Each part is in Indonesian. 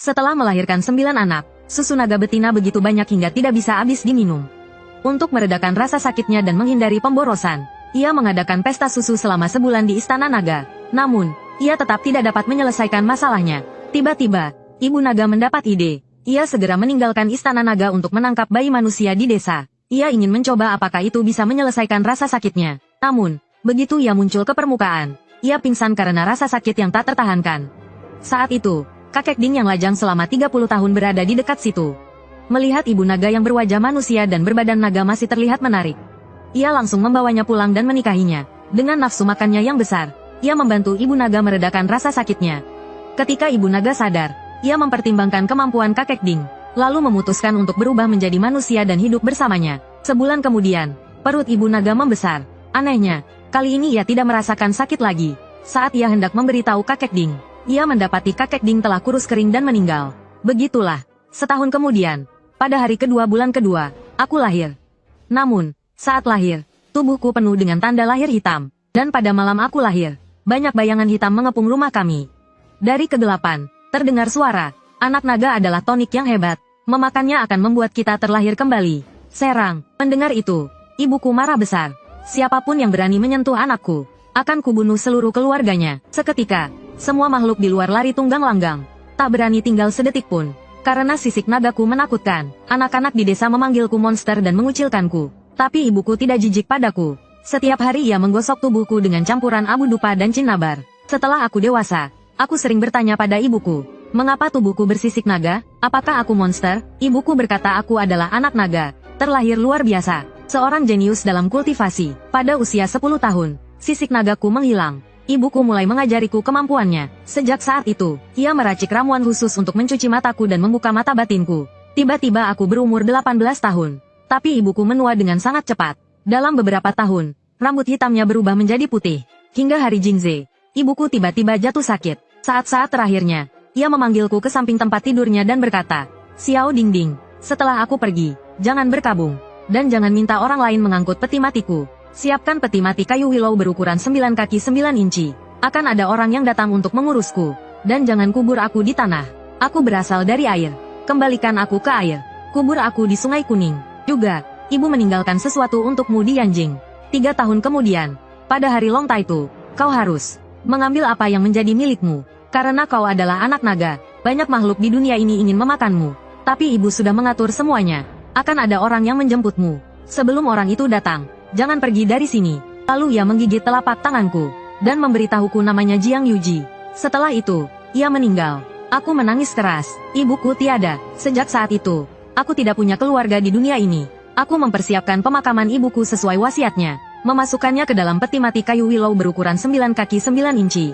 Setelah melahirkan 9 anak, susu naga betina begitu banyak hingga tidak bisa habis diminum. Untuk meredakan rasa sakitnya dan menghindari pemborosan, ia mengadakan pesta susu selama sebulan di Istana Naga. Namun, ia tetap tidak dapat menyelesaikan masalahnya. Tiba-tiba, Ibu Naga mendapat ide. Ia segera meninggalkan Istana Naga untuk menangkap bayi manusia di desa. Ia ingin mencoba apakah itu bisa menyelesaikan rasa sakitnya. Namun, begitu ia muncul ke permukaan, ia pingsan karena rasa sakit yang tak tertahankan. Saat itu, kakek Ding yang lajang selama 30 tahun berada di dekat situ. Melihat Ibu Naga yang berwajah manusia dan berbadan naga masih terlihat menarik, ia langsung membawanya pulang dan menikahinya. Dengan nafsu makannya yang besar, ia membantu Ibu Naga meredakan rasa sakitnya. Ketika Ibu Naga sadar, ia mempertimbangkan kemampuan kakek Ding, lalu memutuskan untuk berubah menjadi manusia dan hidup bersamanya. Sebulan kemudian, perut Ibu Naga membesar. Anehnya, kali ini ia tidak merasakan sakit lagi. Saat ia hendak memberitahu kakek Ding, ia mendapati kakek Ding telah kurus kering dan meninggal. Begitulah, setahun kemudian, pada hari kedua bulan kedua, aku lahir. Namun, saat lahir, tubuhku penuh dengan tanda lahir hitam. Dan pada malam aku lahir, banyak bayangan hitam mengepung rumah kami. Dari kegelapan, terdengar suara, anak naga adalah tonik yang hebat. Memakannya akan membuat kita terlahir kembali. Serang, mendengar itu, ibuku marah besar. Siapapun yang berani menyentuh anakku, akan kubunuh seluruh keluarganya. Seketika, semua makhluk di luar lari tunggang langgang. Tak berani tinggal sedetik pun. Karena sisik nagaku menakutkan, anak-anak di desa memanggilku monster dan mengucilkanku. Tapi ibuku tidak jijik padaku. Setiap hari ia menggosok tubuhku dengan campuran abu dupa dan cinnabar. Setelah aku dewasa, aku sering bertanya pada ibuku, mengapa tubuhku bersisik naga? Apakah aku monster? Ibuku berkata aku adalah anak naga, terlahir luar biasa. Seorang jenius dalam kultivasi. Pada usia 10 tahun, sisik nagaku menghilang. Ibuku mulai mengajariku kemampuannya. Sejak saat itu, ia meracik ramuan khusus untuk mencuci mataku dan membuka mata batinku. Tiba-tiba aku berumur 18 tahun. Tapi ibuku menua dengan sangat cepat. Dalam beberapa tahun, rambut hitamnya berubah menjadi putih. Hingga hari Jingze, ibuku tiba-tiba jatuh sakit. Saat-saat terakhirnya, ia memanggilku ke samping tempat tidurnya dan berkata, "Xiao Dingding, setelah aku pergi, jangan berkabung. Dan jangan minta orang lain mengangkut peti matiku. Siapkan peti mati kayu willow berukuran 9 kaki 9 inci. Akan ada orang yang datang untuk mengurusku. Dan jangan kubur aku di tanah. Aku berasal dari air. Kembalikan aku ke air. Kubur aku di Sungai Kuning. Juga, ibu meninggalkan sesuatu untukmu di Yanjing. 3 tahun kemudian, pada hari Long Taitu, kau harus mengambil apa yang menjadi milikmu. Karena kau adalah anak naga, banyak makhluk di dunia ini ingin memakanmu. Tapi ibu sudah mengatur semuanya. Akan ada orang yang menjemputmu. Sebelum orang itu datang, jangan pergi dari sini." Lalu ia menggigit telapak tanganku, dan memberitahuku namanya Jiang Yuji. Setelah itu, ia meninggal. Aku menangis keras. Ibuku tiada. Sejak saat itu, aku tidak punya keluarga di dunia ini. Aku mempersiapkan pemakaman ibuku sesuai wasiatnya, memasukkannya ke dalam peti mati kayu willow berukuran 9 kaki 9 inci.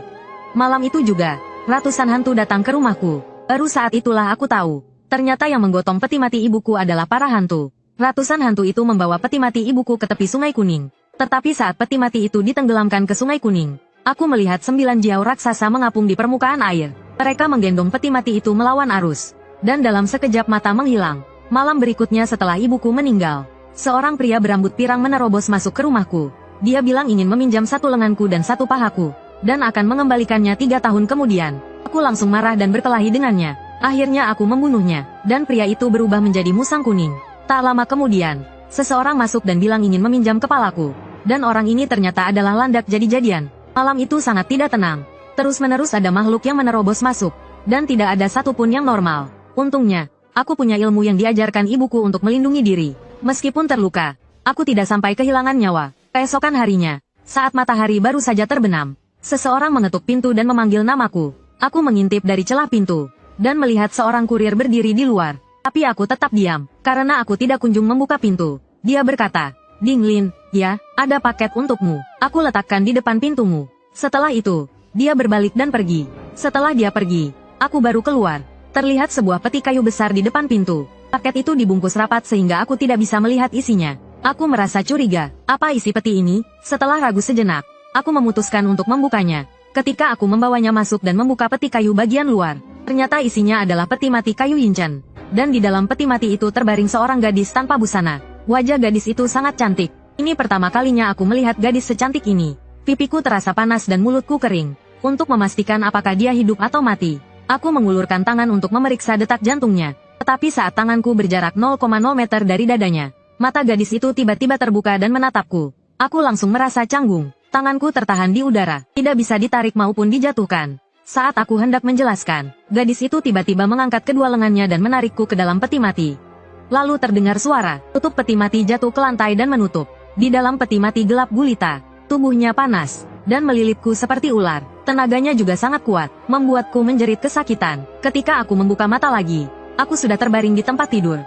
Malam itu juga, ratusan hantu datang ke rumahku. Baru saat itulah aku tahu, ternyata yang menggotong peti mati ibuku adalah para hantu. Ratusan hantu itu membawa peti mati ibuku ke tepi Sungai Kuning. Tetapi saat peti mati itu ditenggelamkan ke Sungai Kuning, aku melihat 9 jiao raksasa mengapung di permukaan air. Mereka menggendong peti mati itu melawan arus. Dan dalam sekejap mata menghilang. Malam berikutnya setelah ibuku meninggal, seorang pria berambut pirang menerobos masuk ke rumahku. Dia bilang ingin meminjam 1 lenganku dan 1 pahaku, dan akan mengembalikannya 3 tahun kemudian. Aku langsung marah dan berkelahi dengannya. Akhirnya aku membunuhnya, dan pria itu berubah menjadi musang kuning. Tak lama kemudian, seseorang masuk dan bilang ingin meminjam kepalaku. Dan orang ini ternyata adalah landak jadi-jadian. Malam itu sangat tidak tenang. Terus-menerus ada makhluk yang menerobos masuk, dan tidak ada satupun yang normal. Untungnya, aku punya ilmu yang diajarkan ibuku untuk melindungi diri. Meskipun terluka, aku tidak sampai kehilangan nyawa. Keesokan harinya, saat matahari baru saja terbenam, seseorang mengetuk pintu dan memanggil namaku. Aku mengintip dari celah pintu, dan melihat seorang kurir berdiri di luar. Tapi aku tetap diam, karena aku tidak kunjung membuka pintu. Dia berkata, "Ding Lin, ya, ada paket untukmu. Aku letakkan di depan pintumu." Setelah itu, dia berbalik dan pergi. Setelah dia pergi, aku baru keluar. Terlihat sebuah peti kayu besar di depan pintu. Paket itu dibungkus rapat sehingga aku tidak bisa melihat isinya. Aku merasa curiga. Apa isi peti ini? Setelah ragu sejenak, aku memutuskan untuk membukanya. Ketika aku membawanya masuk dan membuka peti kayu bagian luar, ternyata isinya adalah peti mati kayu Yinchan. Dan di dalam peti mati itu terbaring seorang gadis tanpa busana. Wajah gadis itu sangat cantik. Ini pertama kalinya aku melihat gadis secantik ini. Pipiku terasa panas dan mulutku kering. Untuk memastikan apakah dia hidup atau mati, Aku mengulurkan tangan untuk memeriksa detak jantungnya. Tetapi saat tanganku berjarak 0,0 meter dari dadanya, mata gadis itu tiba-tiba terbuka dan menatapku. Aku langsung merasa canggung. Tanganku tertahan di udara, tidak bisa ditarik maupun dijatuhkan. Saat aku hendak menjelaskan, gadis itu tiba-tiba mengangkat kedua lengannya dan menarikku ke dalam peti mati. Lalu terdengar suara, tutup peti mati jatuh ke lantai dan menutup. Di dalam peti mati gelap gulita, tubuhnya panas, dan melilitku seperti ular. Tenaganya juga sangat kuat, membuatku menjerit kesakitan. Ketika aku membuka mata lagi, aku sudah terbaring di tempat tidur.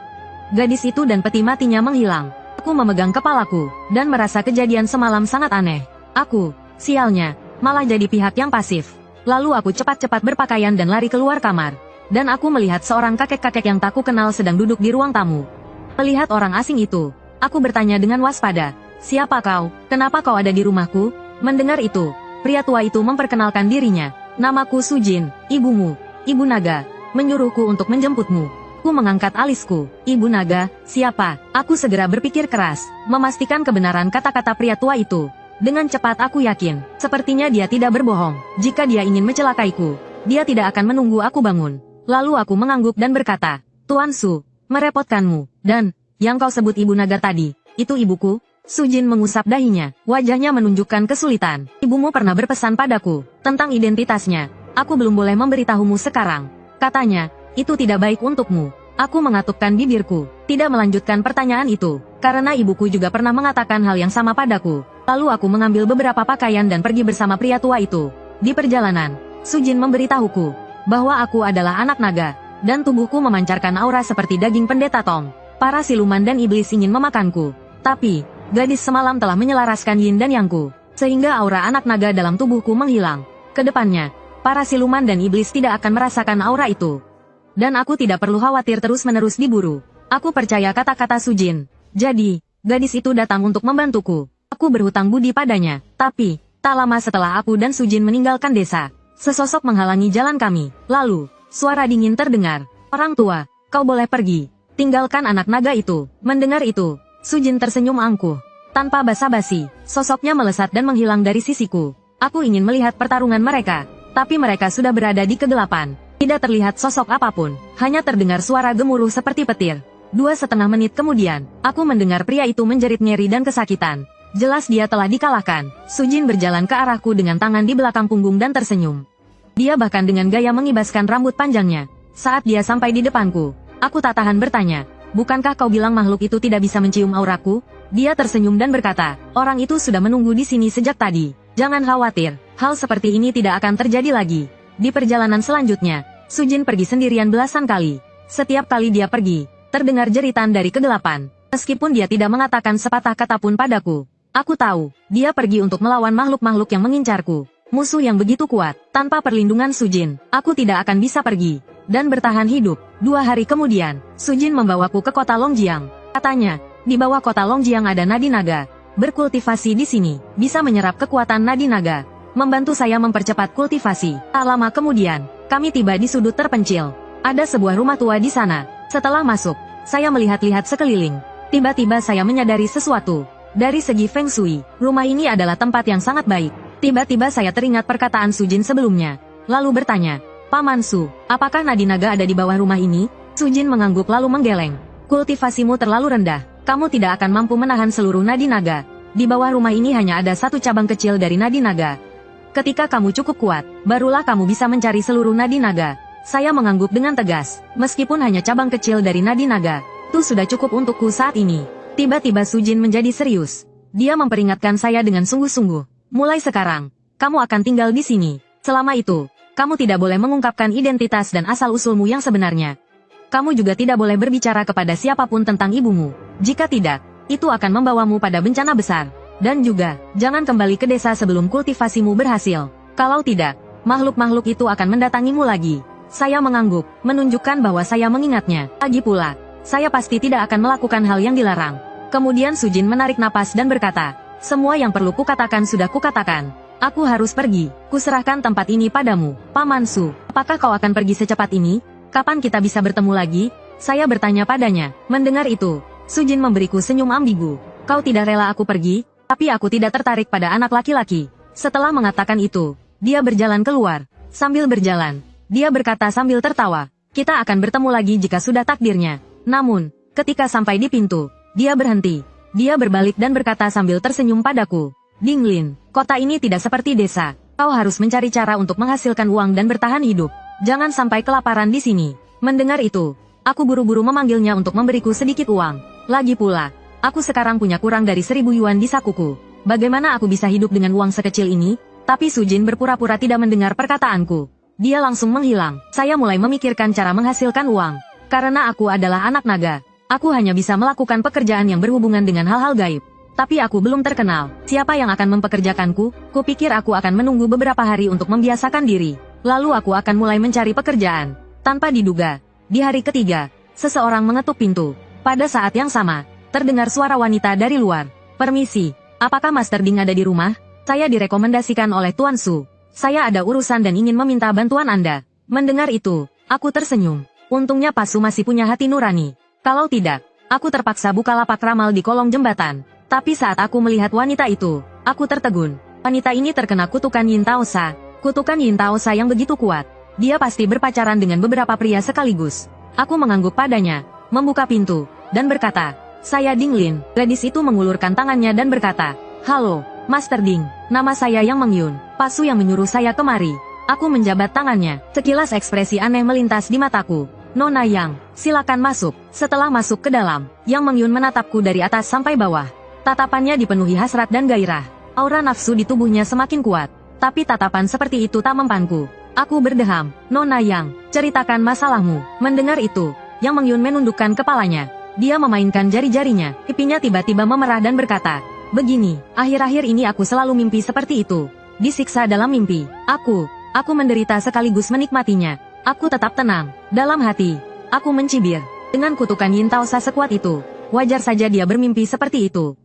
Gadis itu dan peti matinya menghilang. Aku memegang kepalaku, dan merasa kejadian semalam sangat aneh. Aku, sialnya, malah jadi pihak yang pasif. Lalu aku cepat-cepat berpakaian dan lari keluar kamar. Dan aku melihat seorang kakek-kakek yang tak kukenal sedang duduk di ruang tamu. Melihat orang asing itu, aku bertanya dengan waspada, "Siapa kau? Kenapa kau ada di rumahku?" Mendengar itu, pria tua itu memperkenalkan dirinya. "Namaku Sujin, ibumu, Ibu Naga, menyuruhku untuk menjemputmu." Aku mengangkat alisku. "Ibu Naga, siapa?" Aku segera berpikir keras, memastikan kebenaran kata-kata pria tua itu. Dengan cepat aku yakin, sepertinya dia tidak berbohong. Jika dia ingin mencelakaiku, dia tidak akan menunggu aku bangun. Lalu aku mengangguk dan berkata, "Tuan Su, merepotkanmu. Dan, yang kau sebut Ibu Naga tadi, itu ibuku?" Sujin mengusap dahinya, wajahnya menunjukkan kesulitan. "Ibumu pernah berpesan padaku tentang identitasnya. Aku belum boleh memberitahumu sekarang. Katanya, itu tidak baik untukmu." Aku mengatupkan bibirku, tidak melanjutkan pertanyaan itu, karena ibuku juga pernah mengatakan hal yang sama padaku. Lalu aku mengambil beberapa pakaian dan pergi bersama pria tua itu. Di perjalanan, Sujin memberitahuku bahwa aku adalah anak naga, dan tubuhku memancarkan aura seperti daging pendeta Tom. Para siluman dan iblis ingin memakanku. Tapi, gadis semalam telah menyelaraskan yin dan yangku, sehingga aura anak naga dalam tubuhku menghilang. Kedepannya, para siluman dan iblis tidak akan merasakan aura itu. Dan aku tidak perlu khawatir terus-menerus diburu. Aku percaya kata-kata Sujin. Jadi, gadis itu datang untuk membantuku. Aku berhutang budi padanya. Tapi, tak lama setelah aku dan Sujin meninggalkan desa, sesosok menghalangi jalan kami. Lalu, suara dingin terdengar. "Orang tua, kau boleh pergi. Tinggalkan anak naga itu." Mendengar itu, Sujin tersenyum angkuh. Tanpa basa-basi, sosoknya melesat dan menghilang dari sisiku. Aku ingin melihat pertarungan mereka, tapi mereka sudah berada di kegelapan. Tidak terlihat sosok apapun, hanya terdengar suara gemuruh seperti petir. 2,5 menit kemudian, aku mendengar pria itu menjerit nyeri dan kesakitan. Jelas dia telah dikalahkan. Sujin berjalan ke arahku dengan tangan di belakang punggung dan tersenyum. Dia bahkan dengan gaya mengibaskan rambut panjangnya. Saat dia sampai di depanku, aku tak tahan bertanya, "Bukankah kau bilang makhluk itu tidak bisa mencium auraku?" Dia tersenyum dan berkata, "Orang itu sudah menunggu di sini sejak tadi. Jangan khawatir, hal seperti ini tidak akan terjadi lagi." Di perjalanan selanjutnya, Sujin pergi sendirian belasan kali. Setiap kali dia pergi, terdengar jeritan dari kegelapan. Meskipun dia tidak mengatakan sepatah kata pun padaku, aku tahu, dia pergi untuk melawan makhluk-makhluk yang mengincarku. Musuh yang begitu kuat, tanpa perlindungan Sujin, aku tidak akan bisa pergi dan bertahan hidup. 2 hari kemudian, Sujin membawaku ke kota Longjiang. Katanya, di bawah kota Longjiang ada nadi naga. Berkultivasi di sini, bisa menyerap kekuatan nadi naga, membantu saya mempercepat kultivasi. Tak lama kemudian, kami tiba di sudut terpencil. Ada sebuah rumah tua di sana. Setelah masuk, saya melihat-lihat sekeliling. Tiba-tiba saya menyadari sesuatu. Dari segi Feng Shui, rumah ini adalah tempat yang sangat baik. Tiba-tiba saya teringat perkataan Sujin sebelumnya. Lalu bertanya, "Paman Su, apakah nadi naga ada di bawah rumah ini?" Sujin mengangguk lalu menggeleng. "Kultivasimu terlalu rendah. Kamu tidak akan mampu menahan seluruh nadi naga. Di bawah rumah ini hanya ada satu cabang kecil dari nadi naga. Ketika kamu cukup kuat, barulah kamu bisa mencari seluruh nadi naga." Saya mengangguk dengan tegas. Meskipun hanya cabang kecil dari nadi naga, itu sudah cukup untukku saat ini. Tiba-tiba Sujin menjadi serius. Dia memperingatkan saya dengan sungguh-sungguh. "Mulai sekarang, kamu akan tinggal di sini. Selama itu, kamu tidak boleh mengungkapkan identitas dan asal-usulmu yang sebenarnya. Kamu juga tidak boleh berbicara kepada siapapun tentang ibumu. Jika tidak, itu akan membawamu pada bencana besar. Dan juga, jangan kembali ke desa sebelum kultivasimu berhasil. Kalau tidak, makhluk-makhluk itu akan mendatangimu lagi." Saya mengangguk, menunjukkan bahwa saya mengingatnya. Lagi pula, saya pasti tidak akan melakukan hal yang dilarang. Kemudian Sujin menarik napas dan berkata, "Semua yang perlu kukatakan sudah kukatakan. Aku harus pergi. Kuserahkan tempat ini padamu. Paman Su, apakah kau akan pergi secepat ini? Kapan kita bisa bertemu lagi?" Saya bertanya padanya. Mendengar itu, Sujin memberiku senyum ambigu. "Kau tidak rela aku pergi? Tapi aku tidak tertarik pada anak laki-laki." Setelah mengatakan itu, dia berjalan keluar. Sambil berjalan, Dia berkata sambil tertawa. Kita akan bertemu lagi jika sudah takdirnya. Namun, ketika sampai di pintu, dia berhenti. Dia berbalik dan berkata sambil tersenyum padaku. Dinglin, kota ini tidak seperti desa. Kau harus mencari cara untuk menghasilkan uang dan bertahan hidup. Jangan sampai kelaparan di sini. Mendengar itu, aku buru-buru memanggilnya untuk memberiku sedikit uang. Lagi pula, aku sekarang punya kurang dari 1000 yuan di sakuku. Bagaimana aku bisa hidup dengan uang sekecil ini? Tapi Sujin berpura-pura tidak mendengar perkataanku. Dia langsung menghilang. Saya mulai memikirkan cara menghasilkan uang. Karena aku adalah anak naga, aku hanya bisa melakukan pekerjaan yang berhubungan dengan hal-hal gaib. Tapi aku belum terkenal. Siapa yang akan mempekerjakanku? Kupikir aku akan menunggu beberapa hari untuk membiasakan diri. Lalu aku akan mulai mencari pekerjaan. Tanpa diduga, di hari ketiga, seseorang mengetuk pintu. Pada saat yang sama, terdengar suara wanita dari luar. Permisi, apakah Master Ding ada di rumah? Saya direkomendasikan oleh Tuan Su. Saya ada urusan dan ingin meminta bantuan Anda. Mendengar itu, aku tersenyum. Untungnya Pasu masih punya hati nurani. Kalau tidak, aku terpaksa buka lapak ramal di kolong jembatan. Tapi saat aku melihat wanita itu, aku tertegun. Wanita ini terkena kutukan Yin Taosa. Kutukan Yin Taosa yang begitu kuat. Dia pasti berpacaran dengan beberapa pria sekaligus. Aku mengangguk padanya, membuka pintu, dan berkata, "Saya Dinglin." Gadis itu mengulurkan tangannya dan berkata, "Halo, Master Ding, nama saya Yang Mengyun, Pasu yang menyuruh saya kemari." Aku menjabat tangannya, sekilas ekspresi aneh melintas di mataku. "Nona Yang, silakan masuk." Setelah masuk ke dalam, Yang Mengyun menatapku dari atas sampai bawah. Tatapannya dipenuhi hasrat dan gairah. Aura nafsu di tubuhnya semakin kuat. Tapi tatapan seperti itu tak mempanku. Aku berdeham, "Nona Yang, ceritakan masalahmu." Mendengar itu, Yang Mengyun menundukkan kepalanya. Dia memainkan jari-jarinya, pipinya tiba-tiba memerah dan berkata, "Begini, akhir-akhir ini aku selalu mimpi seperti itu. Disiksa dalam mimpi. Aku menderita sekaligus menikmatinya. Aku tetap tenang. Dalam hati, aku mencibir. Dengan kutukan Yin Taosa sekuat itu, wajar saja dia bermimpi seperti itu.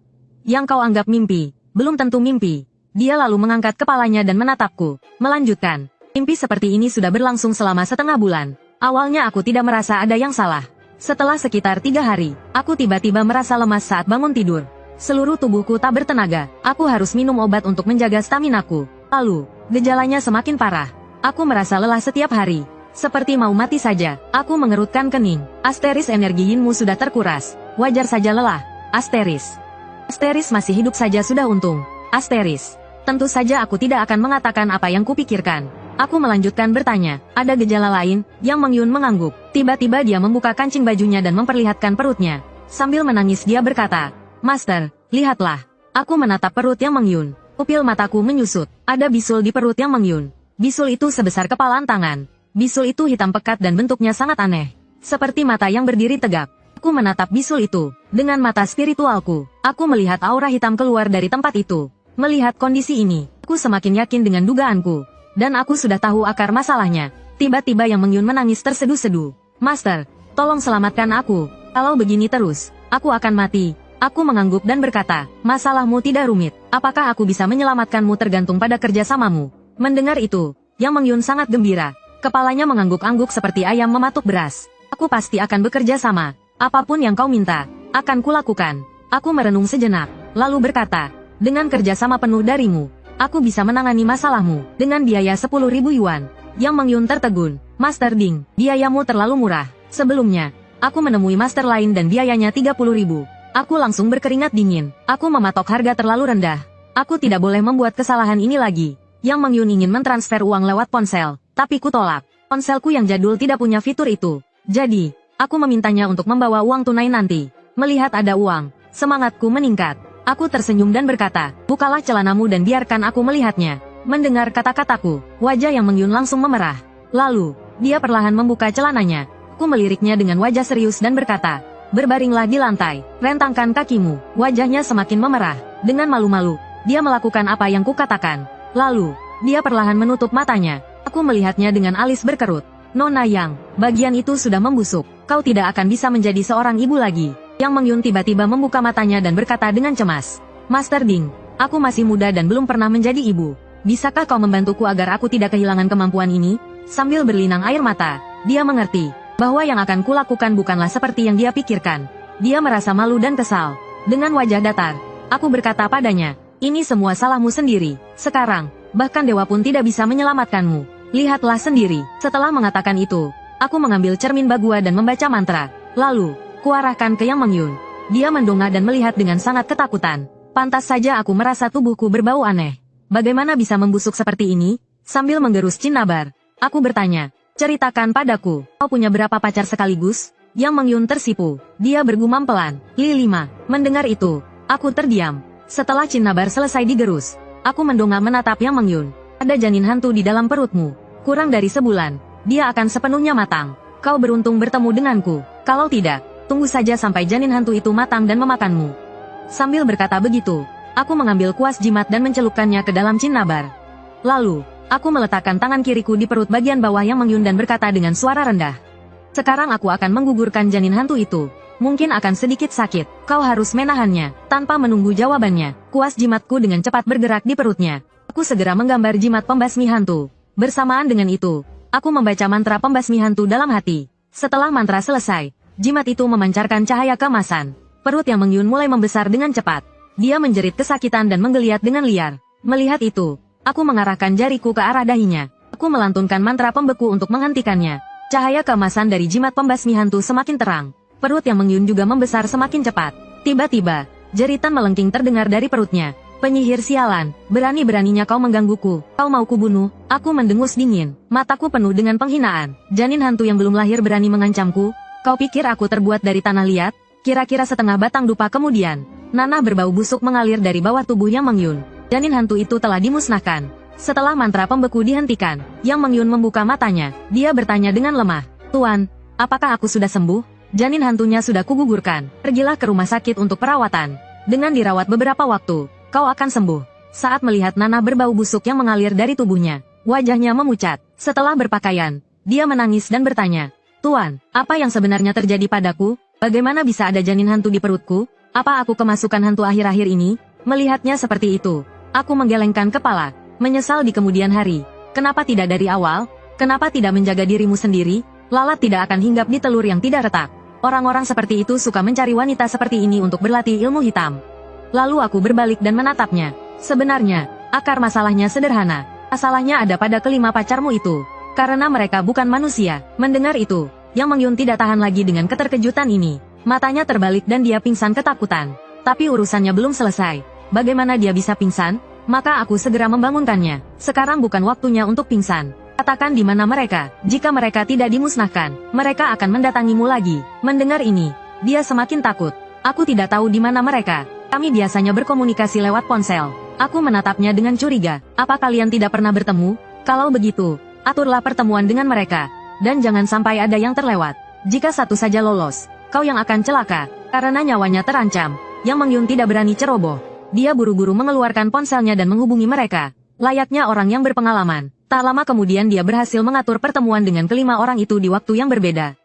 Yang kau anggap mimpi, belum tentu mimpi." Dia lalu mengangkat kepalanya dan menatapku, melanjutkan, "Mimpi seperti ini sudah berlangsung selama setengah bulan. Awalnya aku tidak merasa ada yang salah. Setelah sekitar 3 hari, aku tiba-tiba merasa lemas saat bangun tidur. Seluruh tubuhku tak bertenaga. Aku harus minum obat untuk menjaga staminaku. Lalu, gejalanya semakin parah. Aku merasa lelah setiap hari. Seperti mau mati saja." Aku mengerutkan kening. Asteris energi Yinmu sudah terkuras. Wajar saja lelah. Asteris masih hidup saja sudah untung. Asteris. Tentu saja aku tidak akan mengatakan apa yang kupikirkan. Aku melanjutkan bertanya, "Ada gejala lain?" Yang Mengyun mengangguk. Tiba-tiba dia membuka kancing bajunya dan memperlihatkan perutnya. Sambil menangis dia berkata, "Master, lihatlah." Aku menatap perut Yang Mengyun. Pupil mataku menyusut. Ada bisul di perut Yang Mengyun. Bisul itu sebesar kepalan tangan. Bisul itu hitam pekat dan bentuknya sangat aneh. Seperti mata yang berdiri tegap. Aku menatap bisul itu. Dengan mata spiritualku, aku melihat aura hitam keluar dari tempat itu. Melihat kondisi ini, aku semakin yakin dengan dugaanku. Dan aku sudah tahu akar masalahnya. Tiba-tiba Yang Mengyun menangis terseduh-seduh. "Master, tolong selamatkan aku. Kalau begini terus, aku akan mati." Aku mengangguk dan berkata, "Masalahmu tidak rumit. Apakah aku bisa menyelamatkanmu tergantung pada kerjasamamu." Mendengar itu, Yang Mengyun sangat gembira. Kepalanya mengangguk-angguk seperti ayam mematuk beras. "Aku pasti akan bekerja sama. Apapun yang kau minta, akan kulakukan." Aku merenung sejenak, lalu berkata, "Dengan kerjasama penuh darimu, aku bisa menangani masalahmu dengan biaya 10.000 yuan. Yang Mengyun tertegun, "Master Ding, biayamu terlalu murah. Sebelumnya, aku menemui master lain dan biayanya 30.000. Aku langsung berkeringat dingin. Aku mematok harga terlalu rendah. Aku tidak boleh membuat kesalahan ini lagi." Yang Mengyun ingin mentransfer uang lewat ponsel, tapi kutolak. Ponselku yang jadul tidak punya fitur itu. Jadi, aku memintanya untuk membawa uang tunai nanti. Melihat ada uang, semangatku meningkat. Aku tersenyum dan berkata, "Bukalah celanamu dan biarkan aku melihatnya." Mendengar kata-kataku, wajah Yang Mengyun langsung memerah. Lalu, dia perlahan membuka celananya. Aku meliriknya dengan wajah serius dan berkata, "Berbaringlah di lantai, rentangkan kakimu." Wajahnya semakin memerah. Dengan malu-malu, dia melakukan apa yang kukatakan. Lalu, dia perlahan menutup matanya. Aku melihatnya dengan alis berkerut. "Nona Yang, bagian itu sudah membusuk. Kau tidak akan bisa menjadi seorang ibu lagi." Yang Mengyun tiba-tiba membuka matanya dan berkata dengan cemas, "Master Ding, aku masih muda dan belum pernah menjadi ibu. Bisakah kau membantuku agar aku tidak kehilangan kemampuan ini?" Sambil berlinang air mata, dia mengerti bahwa yang akan kulakukan bukanlah seperti yang dia pikirkan. Dia merasa malu dan kesal. Dengan wajah datar, aku berkata padanya, "Ini semua salahmu sendiri. Sekarang, bahkan dewa pun tidak bisa menyelamatkanmu." Lihatlah sendiri. Setelah mengatakan itu, aku mengambil cermin Bagua dan membaca mantra. Lalu, kuarahkan ke Yang Mengyun. Dia mendongak dan melihat dengan sangat ketakutan. Pantas saja aku merasa tubuhku berbau aneh. Bagaimana bisa membusuk seperti ini? Sambil menggerus cinnabar, aku bertanya, ceritakan padaku, kau punya berapa pacar sekaligus? Yang Mengyun tersipu. Dia bergumam pelan. Lilima. Mendengar itu, aku terdiam. Setelah cinnabar selesai digerus, aku mendongak menatap Yang Mengyun. Ada janin hantu di dalam perutmu. Kurang dari sebulan, dia akan sepenuhnya matang. Kau beruntung bertemu denganku. Kalau tidak, tunggu saja sampai janin hantu itu matang dan memakanmu. Sambil berkata begitu, aku mengambil kuas jimat dan mencelupkannya ke dalam cinnabar. Lalu, aku meletakkan tangan kiriku di perut bagian bawah Yang Mengyun dan berkata dengan suara rendah. Sekarang aku akan menggugurkan janin hantu itu. Mungkin akan sedikit sakit. Kau harus menahannya. Tanpa menunggu jawabannya, kuas jimatku dengan cepat bergerak di perutnya. Aku segera menggambar jimat pembasmi hantu. Bersamaan dengan itu, aku membaca mantra pembasmi hantu dalam hati. Setelah mantra selesai, jimat itu memancarkan cahaya keemasan. Perut Yang Mengyun mulai membesar dengan cepat. Dia menjerit kesakitan dan menggeliat dengan liar. Melihat itu, aku mengarahkan jariku ke arah dahinya. Aku melantunkan mantra pembeku untuk menghentikannya. Cahaya keemasan dari jimat pembasmi hantu semakin terang. Perut Yang Mengyun juga membesar semakin cepat. Tiba-tiba, jeritan melengking terdengar dari perutnya. Penyihir sialan, berani-beraninya kau menggangguku. Kau mau kubunuh? Aku mendengus dingin. Mataku penuh dengan penghinaan. Janin hantu yang belum lahir berani mengancamku? Kau pikir aku terbuat dari tanah liat? Kira-kira setengah batang dupa kemudian, nanah berbau busuk mengalir dari bawah tubuh Yang Mengyun. Janin hantu itu telah dimusnahkan. Setelah mantra pembeku dihentikan, Yang Mengyun membuka matanya. Dia bertanya dengan lemah. Tuan, apakah aku sudah sembuh? Janin hantunya sudah kugugurkan. Pergilah ke rumah sakit untuk perawatan. Dengan dirawat beberapa waktu, kau akan sembuh. Saat melihat nanah berbau busuk yang mengalir dari tubuhnya, wajahnya memucat. Setelah berpakaian, dia menangis dan bertanya, Tuan, apa yang sebenarnya terjadi padaku? Bagaimana bisa ada janin hantu di perutku? Apa aku kemasukan hantu akhir-akhir ini? Melihatnya seperti itu, aku menggelengkan kepala. Menyesal di kemudian hari. Kenapa tidak dari awal? Kenapa tidak menjaga dirimu sendiri? Lalat tidak akan hinggap di telur yang tidak retak. Orang-orang seperti itu suka mencari wanita seperti ini untuk berlatih ilmu hitam. Lalu aku berbalik dan menatapnya. Sebenarnya, akar masalahnya sederhana. Masalahnya ada pada kelima pacarmu itu. Karena mereka bukan manusia. Mendengar itu, Yang Mengyun tidak tahan lagi dengan keterkejutan ini. Matanya terbalik dan dia pingsan ketakutan. Tapi urusannya belum selesai. Bagaimana dia bisa pingsan? Maka aku segera membangunkannya. Sekarang bukan waktunya untuk pingsan. Katakan di mana mereka. Jika mereka tidak dimusnahkan, mereka akan mendatangimu lagi. Mendengar ini, dia semakin takut. Aku tidak tahu di mana mereka. Kami biasanya berkomunikasi lewat ponsel. Aku menatapnya dengan curiga. Apa kalian tidak pernah bertemu? Kalau begitu, aturlah pertemuan dengan mereka. Dan jangan sampai ada yang terlewat. Jika satu saja lolos, kau yang akan celaka. Karena nyawanya terancam. Yang Mengyun tidak berani ceroboh. Dia buru-buru mengeluarkan ponselnya dan menghubungi mereka. Layaknya orang yang berpengalaman. Tak lama kemudian dia berhasil mengatur pertemuan dengan kelima orang itu di waktu yang berbeda.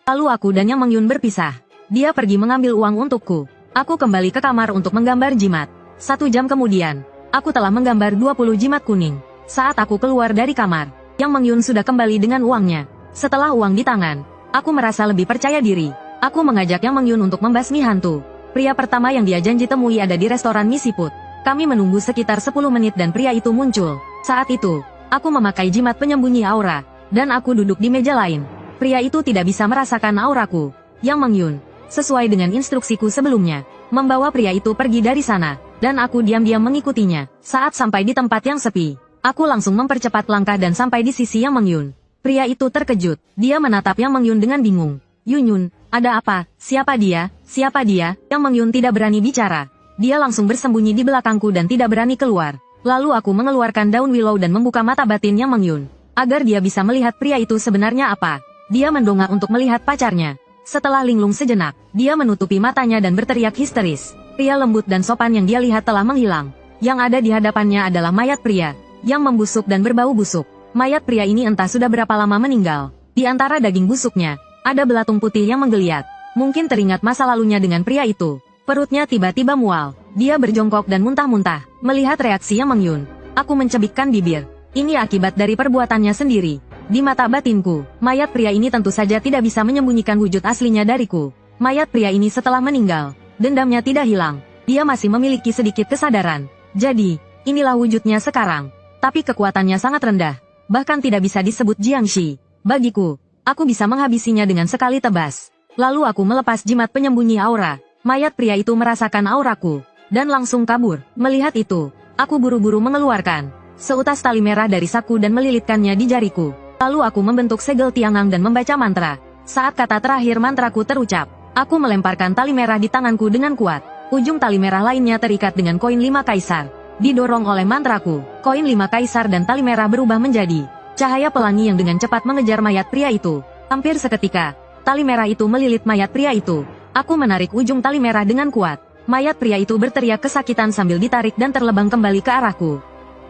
Lalu aku dan Yang Mengyun berpisah. Dia pergi mengambil uang untukku. Aku kembali ke kamar untuk menggambar jimat. 1 jam kemudian, aku telah menggambar 20 jimat kuning. Saat aku keluar dari kamar, Yang Mengyun sudah kembali dengan uangnya. Setelah uang di tangan, aku merasa lebih percaya diri. Aku mengajak Yang Mengyun untuk membasmi hantu. Pria pertama yang dia janji temui ada di restoran Misiput. Kami menunggu sekitar 10 menit dan pria itu muncul. Saat itu, aku memakai jimat penyembunyi aura, dan aku duduk di meja lain. Pria itu tidak bisa merasakan auraku. Yang Mengyun, sesuai dengan instruksiku sebelumnya, membawa pria itu pergi dari sana, dan aku diam-diam mengikutinya. Saat sampai di tempat yang sepi, aku langsung mempercepat langkah dan sampai di sisi Yang Mengyun. Pria itu terkejut. Dia menatap Yang Mengyun dengan bingung. Yunyun, ada apa? Siapa dia? Siapa dia? Yang Mengyun tidak berani bicara. Dia langsung bersembunyi di belakangku dan tidak berani keluar. Lalu aku mengeluarkan daun willow dan membuka mata batin Yang Mengyun, agar dia bisa melihat pria itu sebenarnya apa. Dia mendongak untuk melihat pacarnya. Setelah linglung sejenak, dia menutupi matanya dan berteriak histeris. Pria lembut dan sopan yang dia lihat telah menghilang. Yang ada di hadapannya adalah mayat pria, yang membusuk dan berbau busuk. Mayat pria ini entah sudah berapa lama meninggal. Di antara daging busuknya, ada belatung putih yang menggeliat. Mungkin teringat masa lalunya dengan pria itu. Perutnya tiba-tiba mual. Dia berjongkok dan muntah-muntah. Melihat reaksi Yang Mengyun, aku mencebikkan bibir. Ini akibat dari perbuatannya sendiri. Di mata batinku, mayat pria ini tentu saja tidak bisa menyembunyikan wujud aslinya dariku. Mayat pria ini setelah meninggal, dendamnya tidak hilang. Dia masih memiliki sedikit kesadaran. Jadi, inilah wujudnya sekarang. Tapi kekuatannya sangat rendah. bahkan tidak bisa disebut Jiangxi. Bagiku, aku bisa menghabisinya dengan sekali tebas. Lalu aku melepas jimat penyembunyi aura. Mayat pria itu merasakan auraku, dan langsung kabur. Melihat itu, aku buru-buru mengeluarkan seutas tali merah dari saku dan melilitkannya di jariku. Lalu aku membentuk segel tiangang dan membaca mantra. Saat kata terakhir mantraku terucap, aku melemparkan tali merah di tanganku dengan kuat. Ujung tali merah lainnya terikat dengan koin 5 kaisar. Didorong oleh mantraku, koin 5 kaisar dan tali merah berubah menjadi cahaya pelangi yang dengan cepat mengejar mayat pria itu. Hampir seketika, tali merah itu melilit mayat pria itu. Aku menarik ujung tali merah dengan kuat. Mayat pria itu berteriak kesakitan sambil ditarik dan terlebang kembali ke arahku.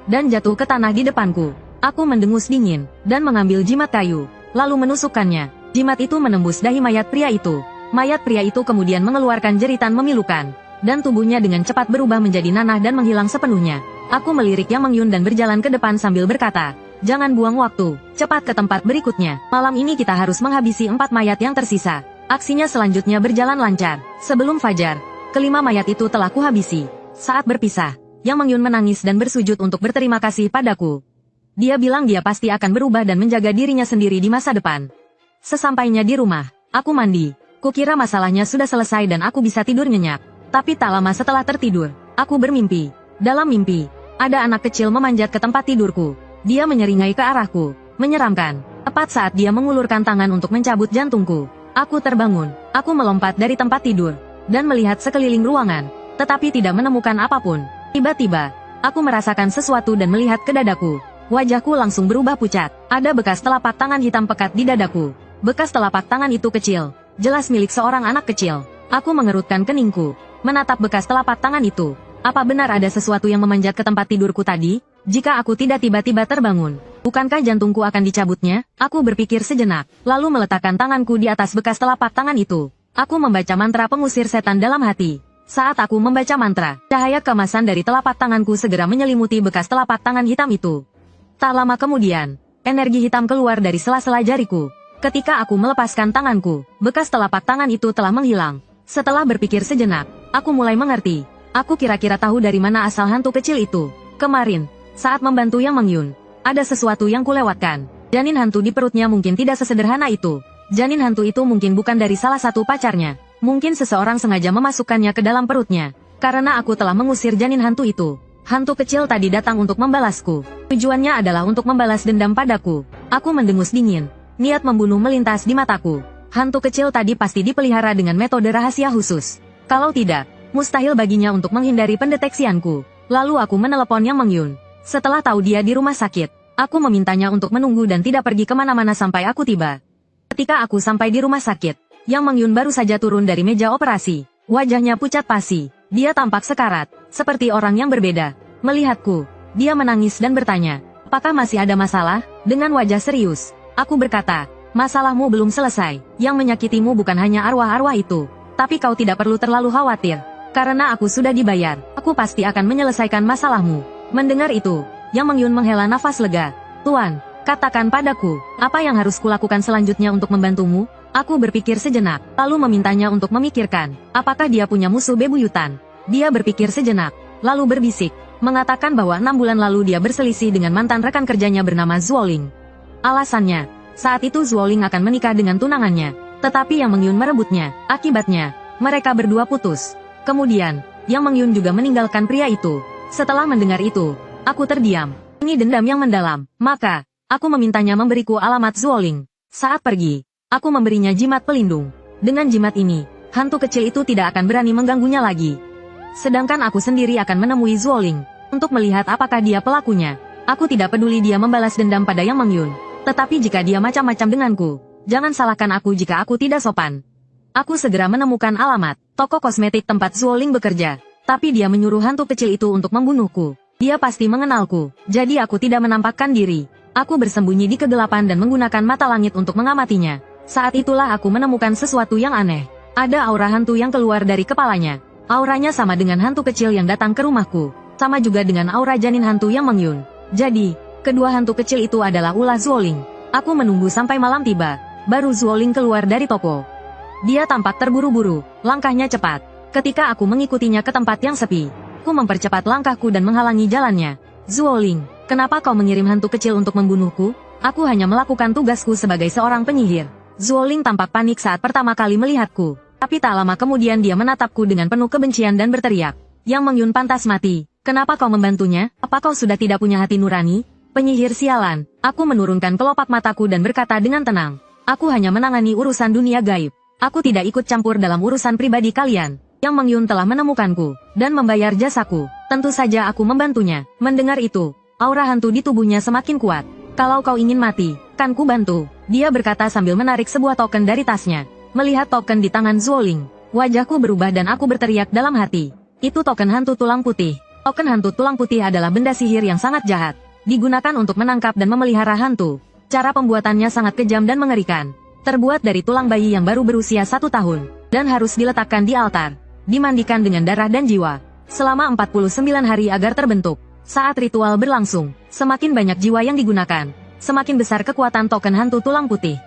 Dan jatuh ke tanah di depanku. Aku mendengus dingin, dan mengambil jimat kayu, lalu menusukkannya. Jimat itu menembus dahi mayat pria itu. Mayat pria itu kemudian mengeluarkan jeritan memilukan, dan tubuhnya dengan cepat berubah menjadi nanah dan menghilang sepenuhnya. Aku melirik Yang Mengyun dan berjalan ke depan sambil berkata, "Jangan buang waktu, cepat ke tempat berikutnya. Malam ini kita harus menghabisi 4 mayat yang tersisa." Aksinya selanjutnya berjalan lancar. Sebelum fajar, kelima mayat itu telah kuhabisi. Saat berpisah, Yang Mengyun menangis dan bersujud untuk berterima kasih padaku. Dia bilang dia pasti akan berubah dan menjaga dirinya sendiri di masa depan. Sesampainya di rumah, aku mandi. Kukira masalahnya sudah selesai dan aku bisa tidur nyenyak. Tapi tak lama setelah tertidur, aku bermimpi. Dalam mimpi, ada anak kecil memanjat ke tempat tidurku. Dia menyeringai ke arahku, menyeramkan. Tepat saat dia mengulurkan tangan untuk mencabut jantungku, aku terbangun. Aku melompat dari tempat tidur, dan melihat sekeliling ruangan, tetapi tidak menemukan apapun. Tiba-tiba, aku merasakan sesuatu dan melihat ke dadaku. Wajahku langsung berubah pucat. Ada bekas telapak tangan hitam pekat di dadaku. Bekas telapak tangan itu kecil, jelas milik seorang anak kecil. Aku mengerutkan keningku, menatap bekas telapak tangan itu. Apa benar ada sesuatu yang memanjat ke tempat tidurku tadi? Jika aku tidak tiba-tiba terbangun, bukankah jantungku akan dicabutnya? Aku berpikir sejenak, lalu meletakkan tanganku di atas bekas telapak tangan itu. Aku membaca mantra pengusir setan dalam hati. Saat aku membaca mantra, cahaya keemasan dari telapak tanganku segera menyelimuti bekas telapak tangan hitam itu. Tak lama kemudian, energi hitam keluar dari sela-sela jariku. Ketika aku melepaskan tanganku, bekas telapak tangan itu telah menghilang. Setelah berpikir sejenak, aku mulai mengerti. Aku kira-kira tahu dari mana asal hantu kecil itu. Kemarin, saat membantu Yang Mengyun, ada sesuatu yang kulewatkan. Janin hantu di perutnya mungkin tidak sesederhana itu. Janin hantu itu mungkin bukan dari salah satu pacarnya. Mungkin seseorang sengaja memasukkannya ke dalam perutnya. Karena aku telah mengusir janin hantu itu. Hantu kecil tadi datang untuk membalasku. Tujuannya adalah untuk membalas dendam padaku. Aku mendengus dingin. Niat membunuh melintas di mataku. Hantu kecil tadi pasti dipelihara dengan metode rahasia khusus. Kalau tidak, mustahil baginya untuk menghindari pendeteksianku. Lalu aku menelepon Yang Mengyun. Setelah tahu dia di rumah sakit, aku memintanya untuk menunggu dan tidak pergi kemana-mana sampai aku tiba. Ketika aku sampai di rumah sakit, Yang Mengyun baru saja turun dari meja operasi. Wajahnya pucat pasi. Dia tampak sekarat, seperti orang yang berbeda. Melihatku, dia menangis dan bertanya, "Apakah masih ada masalah?" Dengan wajah serius, aku berkata, "Masalahmu belum selesai. Yang menyakitimu bukan hanya arwah-arwah itu. Tapi kau tidak perlu terlalu khawatir. Karena aku sudah dibayar, aku pasti akan menyelesaikan masalahmu." Mendengar itu, Yang Mengyun menghela nafas lega. "Tuan, katakan padaku, apa yang harus kulakukan selanjutnya untuk membantumu?" Aku berpikir sejenak, lalu memintanya untuk memikirkan, apakah dia punya musuh bebuyutan. Dia berpikir sejenak, lalu berbisik, mengatakan bahwa 6 bulan lalu dia berselisih dengan mantan rekan kerjanya bernama Zuoling. Alasannya, saat itu Zuoling akan menikah dengan tunangannya, tetapi Yang Mengyun merebutnya. Akibatnya, mereka berdua putus. Kemudian, Yang Mengyun juga meninggalkan pria itu. Setelah mendengar itu, aku terdiam. Ini dendam yang mendalam. Maka, aku memintanya memberiku alamat Zuoling. Saat pergi, aku memberinya jimat pelindung. Dengan jimat ini, hantu kecil itu tidak akan berani mengganggunya lagi. Sedangkan aku sendiri akan menemui Zuoling, untuk melihat apakah dia pelakunya. Aku tidak peduli dia membalas dendam pada Yang Mengyun. Tetapi jika dia macam-macam denganku, jangan salahkan aku jika aku tidak sopan. Aku segera menemukan alamat, toko kosmetik tempat Zuoling bekerja. Tapi dia menyuruh hantu kecil itu untuk membunuhku. Dia pasti mengenalku, jadi aku tidak menampakkan diri. Aku bersembunyi di kegelapan dan menggunakan mata langit untuk mengamatinya. Saat itulah aku menemukan sesuatu yang aneh. Ada aura hantu yang keluar dari kepalanya. Auranya sama dengan hantu kecil yang datang ke rumahku. Sama juga dengan aura janin hantu Yang Mengyun. Jadi, kedua hantu kecil itu adalah ulah Zuoling. Aku menunggu sampai malam tiba. Baru Zuoling keluar dari toko. Dia tampak terburu-buru, langkahnya cepat. Ketika aku mengikutinya ke tempat yang sepi, aku mempercepat langkahku dan menghalangi jalannya. "Zuoling, Kenapa kau mengirim hantu kecil untuk membunuhku? Aku hanya melakukan tugasku sebagai seorang penyihir. Zuoling tampak panik saat pertama kali melihatku. Tapi tak lama kemudian dia menatapku dengan penuh kebencian dan berteriak. Yang Mengyun pantas mati. Kenapa kau membantunya? Apa kau sudah tidak punya hati nurani? Penyihir sialan. Aku menurunkan kelopak mataku dan berkata dengan tenang. Aku hanya menangani urusan dunia gaib. Aku tidak ikut campur dalam urusan pribadi kalian. Yang Mengyun telah menemukanku dan membayar jasaku. Tentu saja aku membantunya. Mendengar itu, aura hantu di tubuhnya semakin kuat. Kalau kau ingin mati, kan ku bantu. Dia berkata sambil menarik sebuah token dari tasnya. Melihat token di tangan Zuoling, wajahku berubah dan aku berteriak dalam hati. Itu token hantu tulang putih. Token hantu tulang putih adalah benda sihir yang sangat jahat. Digunakan untuk menangkap dan memelihara hantu. Cara pembuatannya sangat kejam dan mengerikan. Terbuat dari tulang bayi yang baru berusia 1 tahun. Dan harus diletakkan di altar. Dimandikan dengan darah dan jiwa. Selama 49 hari agar terbentuk. Saat ritual berlangsung, semakin banyak jiwa yang digunakan, semakin besar kekuatan token hantu tulang putih.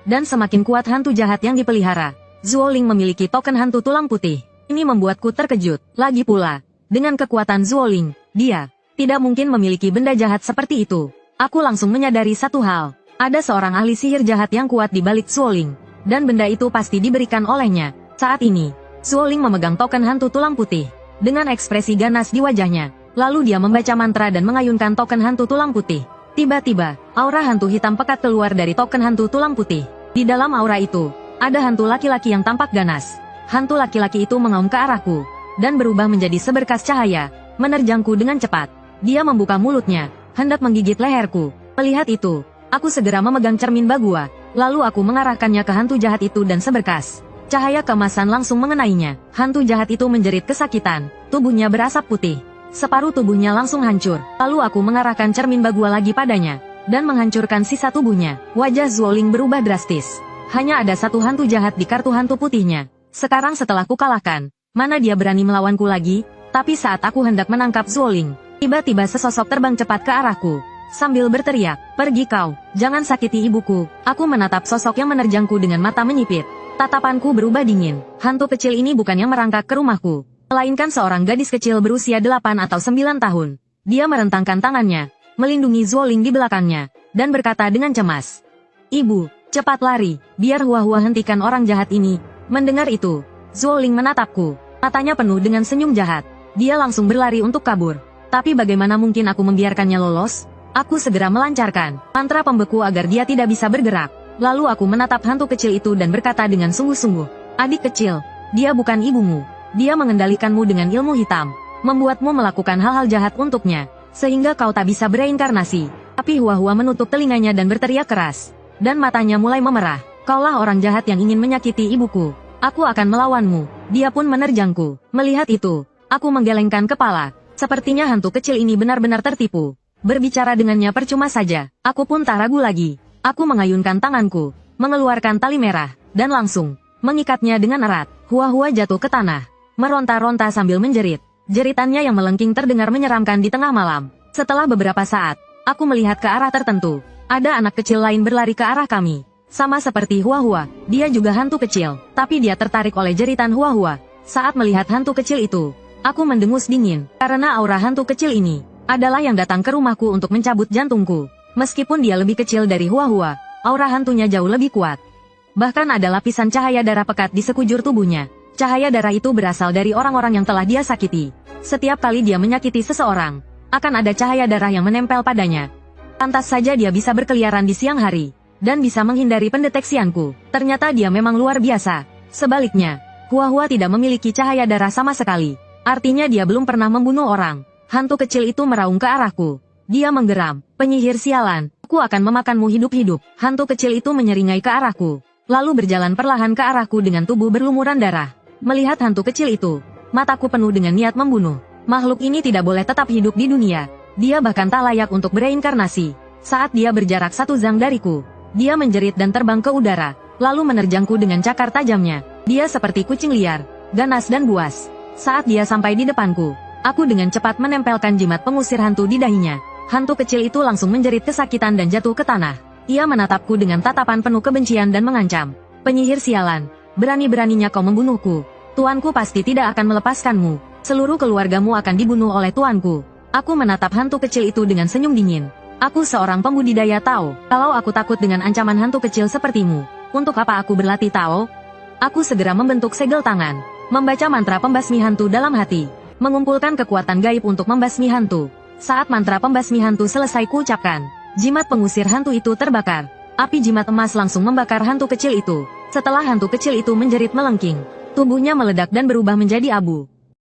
Dan semakin kuat hantu jahat yang dipelihara. Zuoling memiliki token hantu tulang putih. Ini membuatku terkejut. Lagi pula, dengan kekuatan Zuoling, dia tidak mungkin memiliki benda jahat seperti itu. Aku langsung menyadari satu hal. Ada seorang ahli sihir jahat yang kuat di balik Zuoling. Dan benda itu pasti diberikan olehnya. Saat ini, Zuoling memegang token hantu tulang putih. Dengan ekspresi ganas di wajahnya. Lalu dia membaca mantra dan mengayunkan token hantu tulang putih. Tiba-tiba, aura hantu hitam pekat keluar dari token hantu tulang putih. Di dalam aura itu, ada hantu laki-laki yang tampak ganas. Hantu laki-laki itu mengaum ke arahku, dan berubah menjadi seberkas cahaya, menerjangku dengan cepat. Dia membuka mulutnya, hendak menggigit leherku. Melihat itu, aku segera memegang cermin Bagua, lalu aku mengarahkannya ke hantu jahat itu dan seberkas cahaya keemasan langsung mengenainya. Hantu jahat itu menjerit kesakitan, tubuhnya berasap putih. Separuh tubuhnya langsung hancur. Lalu aku mengarahkan cermin Bagua lagi padanya, dan menghancurkan sisa tubuhnya. Wajah Zuoling berubah drastis. Hanya ada satu hantu jahat di kartu hantu putihnya. Sekarang setelah kukalahkan, mana dia berani melawanku lagi? Tapi saat aku hendak menangkap Zuoling, tiba-tiba sesosok terbang cepat ke arahku. Sambil berteriak, pergi kau, jangan sakiti ibuku. Aku menatap sosok yang menerjangku dengan mata menyipit. Tatapanku berubah dingin. Hantu kecil ini bukan yang merangkak ke rumahku, melainkan seorang gadis kecil berusia 8 atau 9 tahun. Dia merentangkan tangannya, melindungi Zuoling di belakangnya, dan berkata dengan cemas. Ibu, cepat lari, biar Hua-Hua hentikan orang jahat ini. Mendengar itu, Zuoling menatapku, matanya penuh dengan senyum jahat. Dia langsung berlari untuk kabur. Tapi bagaimana mungkin aku membiarkannya lolos? Aku segera melancarkan mantra pembeku agar dia tidak bisa bergerak. Lalu aku menatap hantu kecil itu dan berkata dengan sungguh-sungguh. Adik kecil, dia bukan ibumu. Dia mengendalikanmu dengan ilmu hitam, membuatmu melakukan hal-hal jahat untuknya, sehingga kau tak bisa bereinkarnasi. Tapi Hua-Hua menutup telinganya dan berteriak keras, dan matanya mulai memerah. Kaulah orang jahat yang ingin menyakiti ibuku. Aku akan melawanmu. Dia pun menerjangku. Melihat itu, aku menggelengkan kepala. Sepertinya hantu kecil ini benar-benar tertipu. Berbicara dengannya percuma saja. Aku pun tak ragu lagi. Aku mengayunkan tanganku, mengeluarkan tali merah, dan langsung mengikatnya dengan erat. Hua-Hua jatuh ke tanah, meronta-ronta sambil menjerit. Jeritannya yang melengking terdengar menyeramkan di tengah malam. Setelah beberapa saat, aku melihat ke arah tertentu. Ada anak kecil lain berlari ke arah kami. Sama seperti Hua-Hua, dia juga hantu kecil, tapi dia tertarik oleh jeritan Hua-Hua. Saat melihat hantu kecil itu, aku mendengus dingin, karena aura hantu kecil ini adalah yang datang ke rumahku untuk mencabut jantungku. Meskipun dia lebih kecil dari Hua-Hua, aura hantunya jauh lebih kuat. Bahkan ada lapisan cahaya darah pekat di sekujur tubuhnya. Cahaya darah itu berasal dari orang-orang yang telah dia sakiti. Setiap kali dia menyakiti seseorang, akan ada cahaya darah yang menempel padanya. Pantas saja dia bisa berkeliaran di siang hari, dan bisa menghindari pendeteksianku. Ternyata dia memang luar biasa. Sebaliknya, Hua-Hua tidak memiliki cahaya darah sama sekali. Artinya dia belum pernah membunuh orang. Hantu kecil itu meraung ke arahku. Dia menggeram, penyihir sialan, aku akan memakanmu hidup-hidup. Hantu kecil itu menyeringai ke arahku, lalu berjalan perlahan ke arahku dengan tubuh berlumuran darah. Melihat hantu kecil itu, mataku penuh dengan niat membunuh. Makhluk ini tidak boleh tetap hidup di dunia. Dia bahkan tak layak untuk bereinkarnasi. Saat dia berjarak 1 zang dariku, dia menjerit dan terbang ke udara, lalu menerjangku dengan cakar tajamnya. Dia seperti kucing liar, ganas dan buas. Saat dia sampai di depanku, aku dengan cepat menempelkan jimat pengusir hantu di dahinya. Hantu kecil itu langsung menjerit kesakitan dan jatuh ke tanah. Ia menatapku dengan tatapan penuh kebencian dan mengancam. Penyihir sialan, berani-beraninya kau membunuhku. Tuanku pasti tidak akan melepaskanmu. Seluruh keluargamu akan dibunuh oleh tuanku. Aku menatap hantu kecil itu dengan senyum dingin. Aku seorang pembudidaya Tao. Kalau aku takut dengan ancaman hantu kecil sepertimu, untuk apa aku berlatih Tao? Aku segera membentuk segel tangan, membaca mantra pembasmi hantu dalam hati, mengumpulkan kekuatan gaib untuk membasmi hantu. Saat mantra pembasmi hantu selesai kuucapkan, jimat pengusir hantu itu terbakar. Api jimat emas langsung membakar hantu kecil itu. Setelah hantu kecil itu menjerit melengking, tubuhnya meledak dan berubah menjadi abu.